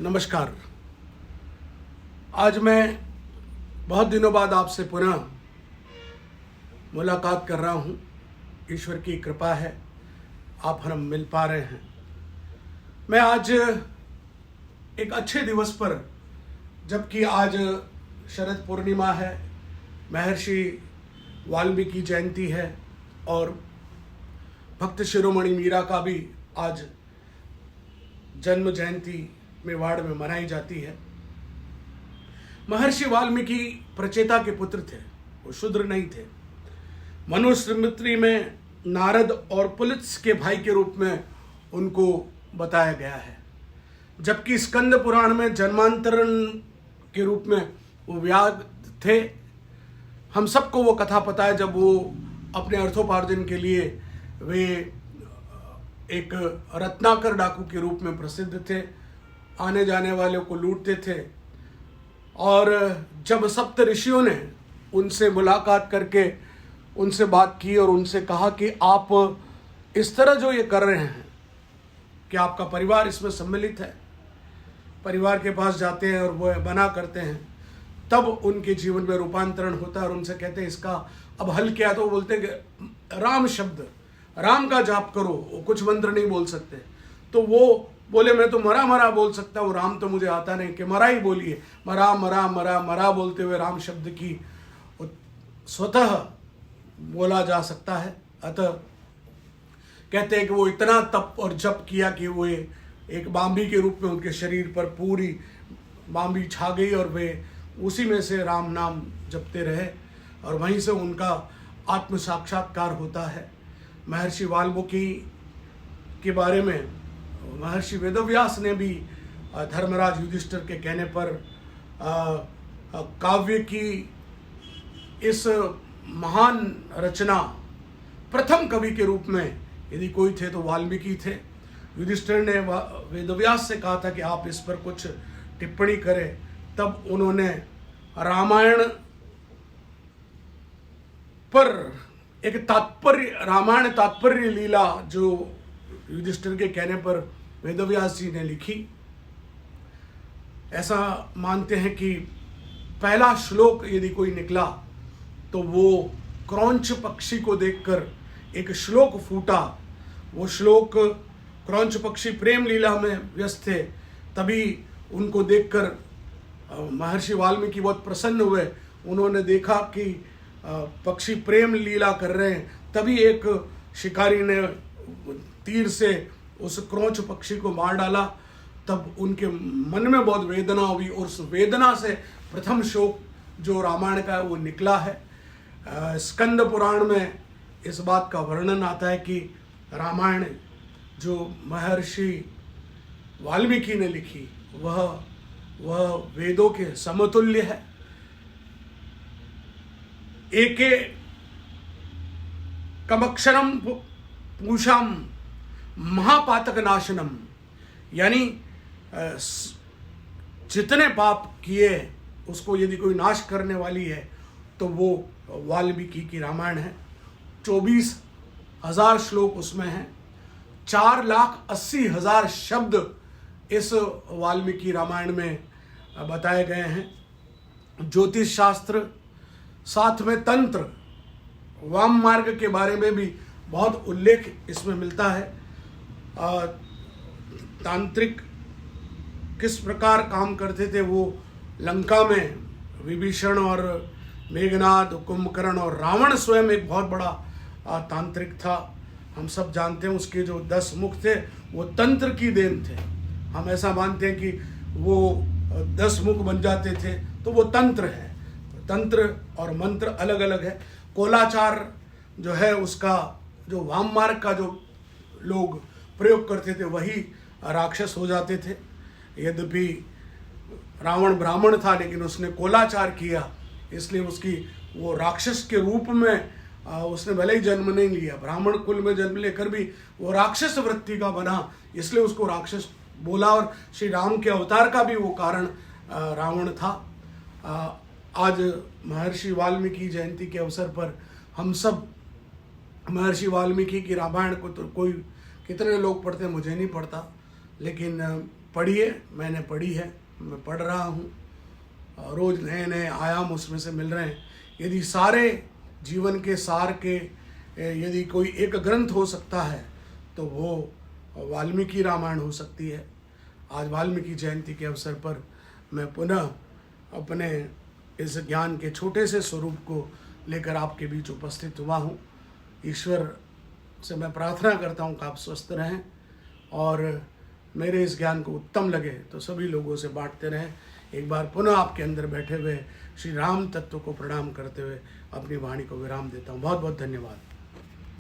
नमस्कार। आज मैं बहुत दिनों बाद आपसे पुनः मुलाकात कर रहा हूँ। ईश्वर की कृपा है, आप हम मिल पा रहे हैं। मैं आज एक अच्छे दिवस पर, जबकि आज शरद पूर्णिमा है, महर्षि वाल्मीकि जयंती है और भक्त शिरोमणि मीरा का भी आज जन्म जयंती मेवाड़ में मनाई जाती है। महर्षि वाल्मीकि प्रचेता के पुत्र थे, वो शूद्र नहीं थे। मनुस्मृति में नारद और पुलत्स के भाई के रूप में उनको बताया गया है, जबकि स्कंद पुराण में जन्मांतरण के रूप में वो व्याग थे। हम सबको वो कथा पता है, जब वो अपने अर्थोपार्जन के लिए वे एक रत्नाकर डाकू के रूप में प्रसिद्ध थे, आने जाने वालों को लूटते थे। और जब सप्त ऋषियों ने उनसे मुलाकात करके उनसे बात की और उनसे कहा कि आप इस तरह जो ये कर रहे हैं, कि आपका परिवार इसमें सम्मिलित है, परिवार के पास जाते हैं और वो बना करते हैं, तब उनके जीवन में रूपांतरण होता है। और उनसे कहते हैं इसका अब हल क्या है, तो वो बोलते हैं कि राम शब्द, राम का जाप करो। वो कुछ मंत्र नहीं बोल सकते, तो वो बोले मैं तो मरा मरा बोल सकता हूँ, राम तो मुझे आता नहीं, कि मरा ही बोलिए। मरा मरा मरा मरा बोलते हुए राम शब्द की स्वतः बोला जा सकता है। अतः कहते हैं कि वो इतना तप और जप किया कि वो एक बांबी के रूप में उनके शरीर पर पूरी बांबी छा गई और वे उसी में से राम नाम जपते रहे और वहीं से उनका आत्म साक्षात्कार होता है। महर्षि वाल्मीकि के बारे में महर्षि वेदव्यास ने भी धर्मराज युधिष्ठिर के कहने पर काव्य की इस महान रचना, प्रथम कवि के रूप में यदि कोई थे तो वाल्मीकि थे। युधिष्ठिर ने वेदव्यास से कहा था कि आप इस पर कुछ टिप्पणी करें, तब उन्होंने रामायण पर एक तात्पर्य, रामायण तात्पर्य लीला जो युधिष्ठिर के कहने पर वेदव्यास जी ने लिखी। ऐसा मानते हैं कि पहला श्लोक यदि कोई निकला तो वो क्रौंच पक्षी को देखकर एक श्लोक फूटा। वो श्लोक, क्रौंच पक्षी प्रेम लीला में व्यस्त थे, तभी उनको देखकर महर्षि वाल्मीकि बहुत प्रसन्न हुए। उन्होंने देखा कि पक्षी प्रेम लीला कर रहे हैं, तभी एक शिकारी ने तीर से उस क्रौंच पक्षी को मार डाला। तब उनके मन में बहुत वेदना हुई और उस वेदना से प्रथम श्लोक जो रामायण का है वो निकला है। स्कंद पुराण में इस बात का वर्णन आता है कि रामायण जो महर्षि वाल्मीकि ने लिखी वह वेदों के समतुल्य है। एके कमक्षरम पूषाम महापातक नाशनम, यानी जितने पाप किए उसको यदि कोई नाश करने वाली है तो वो वाल्मीकि की रामायण है। 24,000 श्लोक उसमें हैं, 4,80,000 शब्द इस वाल्मीकि रामायण में बताए गए हैं। ज्योतिष शास्त्र, साथ में तंत्र, वाम मार्ग के बारे में भी बहुत उल्लेख इसमें मिलता है। तांत्रिक किस प्रकार काम करते थे वो लंका में विभीषण और मेघनाद, कुंभकर्ण और रावण स्वयं एक बहुत बड़ा तांत्रिक था। हम सब जानते हैं उसके जो 10 मुख थे वो तंत्र की देन थे। हम ऐसा मानते हैं कि वो 10 मुख बन जाते थे तो वो तंत्र है। तंत्र और मंत्र अलग अलग है। कोलाचार जो है उसका, जो वाम मार्ग का जो लोग प्रयोग करते थे वही राक्षस हो जाते थे। यद्यपि रावण ब्राह्मण था लेकिन उसने कोलाचार किया, इसलिए उसकी वो राक्षस के रूप में उसने भले ही जन्म नहीं लिया, ब्राह्मण कुल में जन्म लेकर भी वो राक्षस वृत्ति का बना, इसलिए उसको राक्षस बोला। और श्री राम के अवतार का भी वो कारण रावण था। आज महर्षि वाल्मीकि जयंती के अवसर पर हम सब महर्षि वाल्मीकि की रामायण को तो कोई कितने लोग पढ़ते हैं मुझे नहीं पढ़ता, लेकिन पढ़िए, मैंने पढ़ी है, मैं पढ़ रहा हूँ, रोज़ नए नए आयाम उसमें से मिल रहे हैं। यदि सारे जीवन के सार के यदि कोई एक ग्रंथ हो सकता है तो वो वाल्मीकि रामायण हो सकती है। आज वाल्मीकि जयंती के अवसर पर मैं पुनः अपने इस ज्ञान के छोटे से स्वरूप को लेकर आपके बीच उपस्थित हुआ हूँ। ईश्वर से मैं प्रार्थना करता हूँ कि आप स्वस्थ रहें और मेरे इस ज्ञान को उत्तम लगे तो सभी लोगों से बांटते रहें। एक बार पुनः आपके अंदर बैठे हुए श्री राम तत्व को प्रणाम करते हुए अपनी वाणी को विराम देता हूँ। बहुत बहुत धन्यवाद।